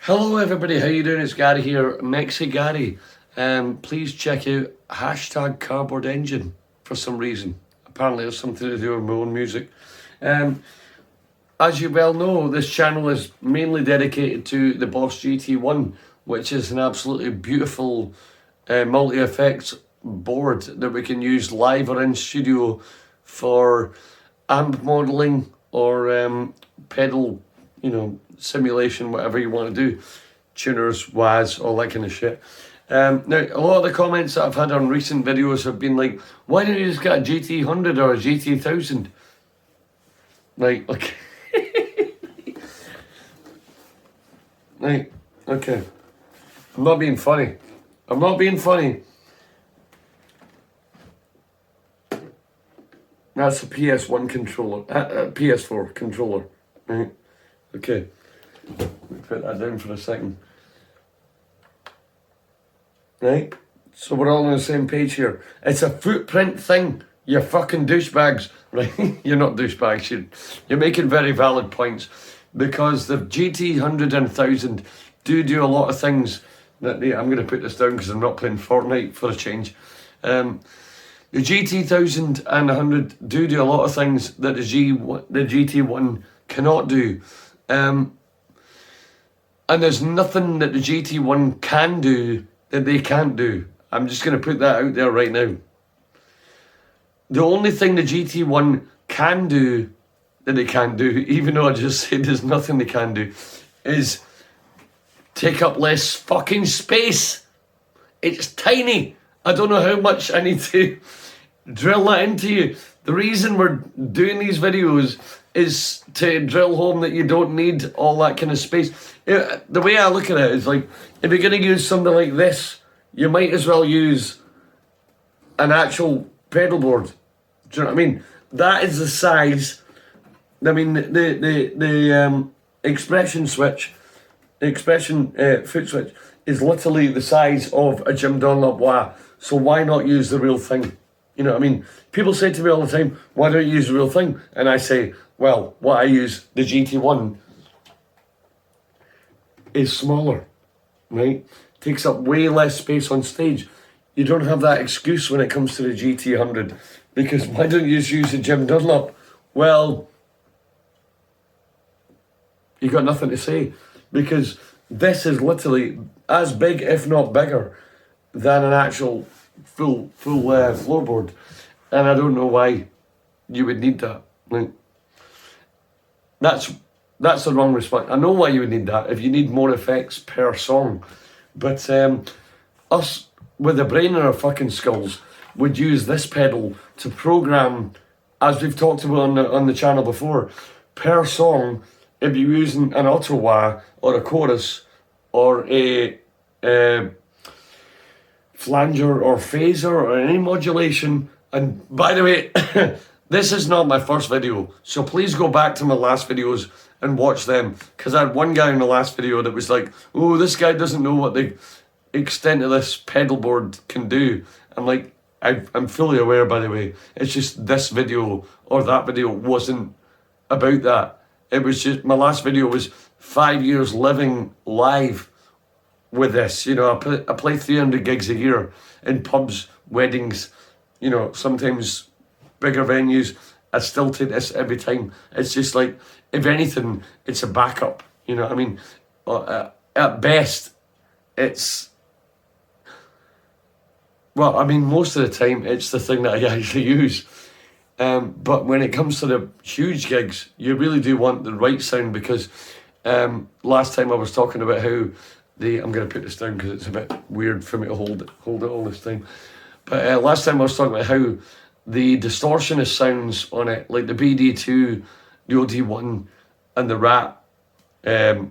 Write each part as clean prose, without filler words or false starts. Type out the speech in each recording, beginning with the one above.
Hello everybody, how you doing? It's Gary here, MexiGary. Please check out hashtag cardboard engine for some reason. Apparently it's something to do with my own music. As you well know, this channel is mainly dedicated to the Boss GT-1, which is an absolutely beautiful multi-effects board that we can use live or in studio for amp modelling or pedal, simulation, whatever you want to do, tuners, wahs, all that kind of shit. Now, a lot of the comments that I've had on recent videos have been like, why don't you just get a GT-100 or a GT-1000? Like, okay. Right, okay. I'm not being funny. I'm not being funny. That's a PS1 controller, PS4 controller, right? Okay. Let me put that down for a second. Right? So we're all on the same page here. It's a footprint thing, you fucking douchebags, right? You're not douchebags, you're making very valid points, because the GT-100 and 1000 do a lot of things that I'm going to put this down because I'm not playing Fortnite for a change. The GT-1000 and 100 do a lot of things that the GT-1 cannot do. And there's nothing that the GT-1 can do that they can't do. I'm just going to put that out there right now. The only thing the GT-1 can do that they can't do, even though I just said there's nothing they can do, is take up less fucking space. It's tiny. I don't know how much I need to drill that into you. The reason we're doing these videos is to drill home that you don't need all that kind of space. The way I look at it is like, if you're going to use something like this, you might as well use an actual pedal board. Do you know what I mean? That is the size. I mean, the expression switch, the expression foot switch is literally the size of a Jim Dunlop wah. So why not use the real thing? You know what I mean? People say to me all the time, why don't you use the real thing? And I say, well, what I use, the GT-1, is smaller, right? Takes up way less space on stage. You don't have that excuse when it comes to the GT-100, because why don't you just use the Jim Dunlop? Well, you got nothing to say, because this is literally as big, if not bigger, than an actual full floorboard, and I don't know why you would need that. Like, that's the wrong response. I know why you would need that, if you need more effects per song, but us with a brain in our fucking skulls would use this pedal to program, as we've talked about on the channel before, per song. If you're using an auto wah or a chorus or a flanger or phaser or any modulation. And by the way, this is not my first video, so please go back to my last videos and watch them, because I had one guy in the last video that was like, oh, this guy doesn't know what the extent of this pedal board can do. I'm like, I'm fully aware, by the way. It's just this video or that video wasn't about that. It was just, my last video was 5 years living live with this. You know, I play 300 gigs a year in pubs, weddings, you know, sometimes bigger venues. I still take this every time. It's just like, if anything, it's a backup. You know what I mean? At best, it's, well, I mean, most of the time, it's the thing that I actually use. But when it comes to the huge gigs, you really do want the right sound, because last time I was talking about how I'm going to put this down because it's a bit weird for me to hold it all this time. But last time I was talking about how the distortionist sounds on it, like the BD2, the OD1, and the Rat, they're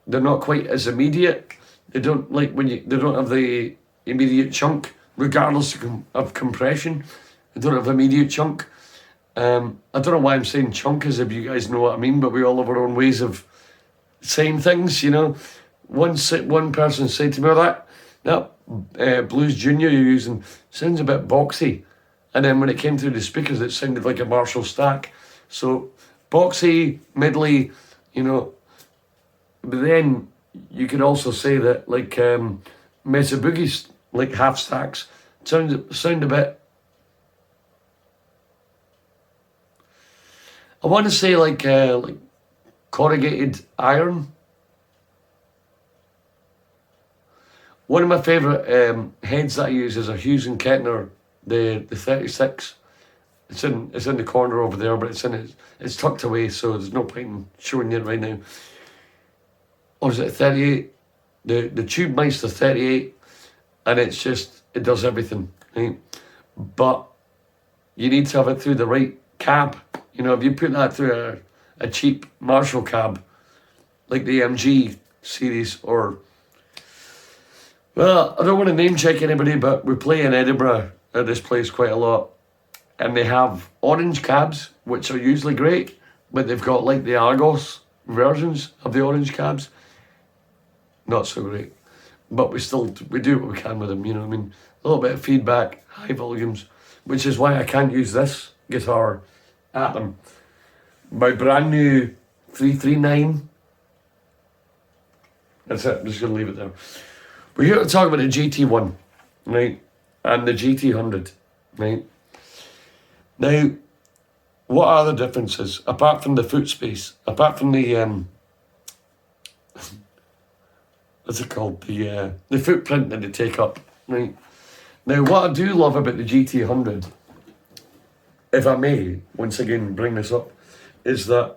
not quite as immediate. They don't they don't have the immediate chunk, regardless of compression. They don't have immediate chunk. I don't know why I'm saying chunk, as if you guys know what I mean, but we all have our own ways of saying things, you know. One person said to me, that Blues Junior you're using sounds a bit boxy. And then when it came through the speakers, it sounded like a Marshall stack. So boxy, middly, you know, But then you could also say that like Mesa Boogies, like half stacks, sound a bit. I want to say like corrugated iron. One of my favourite heads that I use is a Hughes and Kettner, the 36. It's in the corner over there, but it's tucked away, so there's no point in showing you it right now. Or is it 38? The Tube Meister 38, and it does everything, right? But you need to have it through the right cab. You know, if you put that through a cheap Marshall cab, like the MG series, or, well, I don't want to name check anybody, but we play in Edinburgh at this place quite a lot, and they have orange cabs, which are usually great, but they've got like the Argos versions of the orange cabs. Not so great, but we do what we can with them, you know what I mean? A little bit of feedback, high volumes, which is why I can't use this guitar at them. My brand new 339. That's it, I'm just going to leave it there. We're here to talk about the GT-1, right? And the GT-100, right? Now, what are the differences, apart from the foot space, apart from the, what's it called? The footprint that they take up, right? Now, what I do love about the GT-100, if I may, once again, bring this up, is that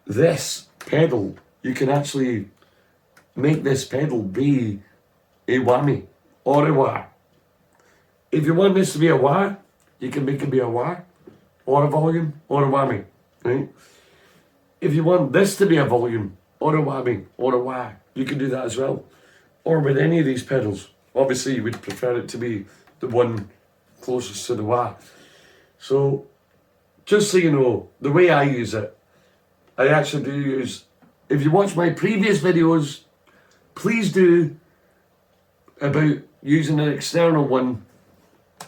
this pedal, you can actually make this pedal be a whammy or a wah. If you want this to be a wah, you can make it be a wah, or a volume, or a whammy, right? If you want this to be a volume, or a whammy, or a wah, you can do that as well. Or with any of these pedals. Obviously, you would prefer it to be the one closest to the wah. So, just so you know, the way I use it, I actually do use, if you watch my previous videos, please do, about using an external one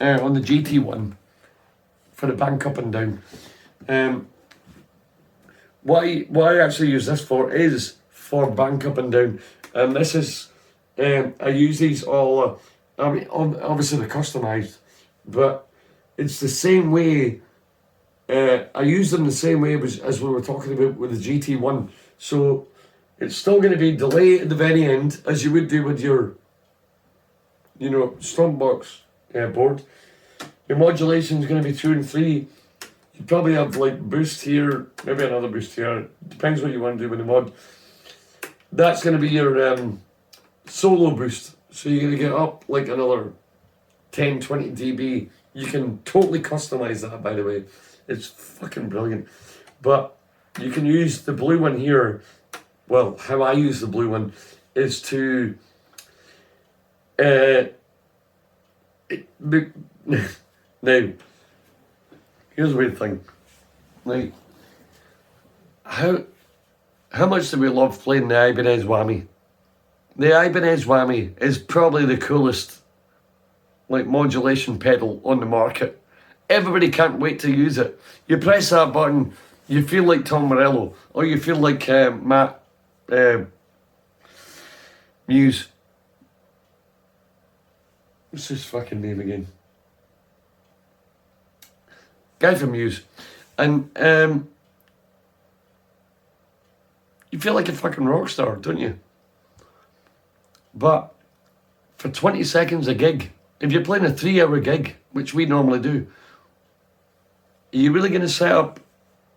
on the GT1 for the bank up and down. What I actually use this for is for bank up and down, and this is, I use these all, I mean, obviously they're customised, but it's the same way, I use them the same way as we were talking about with the GT1, so it's still going to be delay at the very end, as you would do with your, you know, strump box board. Your modulation is going to be 2 and 3. You probably have like boost here, maybe another boost here. Depends what you want to do with the mod. That's going to be your solo boost. So you're going to get up like another 10, 20 dB. You can totally customize that, by the way. It's fucking brilliant. But you can use the blue one here. Well, how I use the blue one is to now, here's a weird thing. Like, how much do we love playing the Ibanez Whammy? The Ibanez Whammy is probably the coolest, like, modulation pedal on the market. Everybody can't wait to use it. You press that button, you feel like Tom Morello, or you feel like Matt Muse. What's his fucking name again? Guy from Muse. And you feel like a fucking rock star, don't you? But for 20 seconds a gig, if you're playing a 3-hour gig, which we normally do, are you really going to set up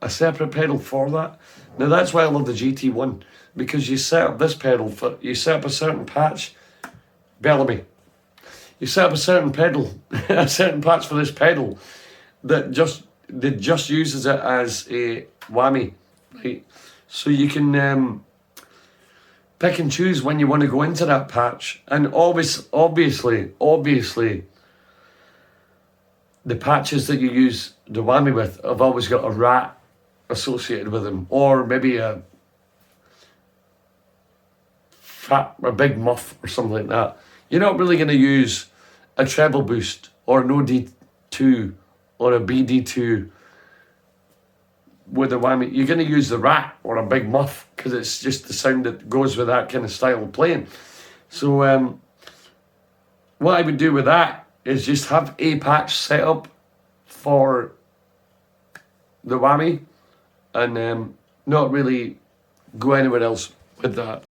a separate pedal for that? Now that's why I love the GT1, because you set up this pedal, you set up a certain patch, Bellamy. You set up a certain pedal, a certain patch for this pedal that just uses it as a whammy, right? So you can pick and choose when you want to go into that patch, and obviously, the patches that you use the whammy with have always got a rat associated with them, or maybe a big muff or something like that. You're not really going to use a treble boost or an OD2 or a BD2 with a whammy. You're going to use the rat or a big muff because it's just the sound that goes with that kind of style of playing. So what I would do with that is just have a patch set up for the whammy and not really go anywhere else with that.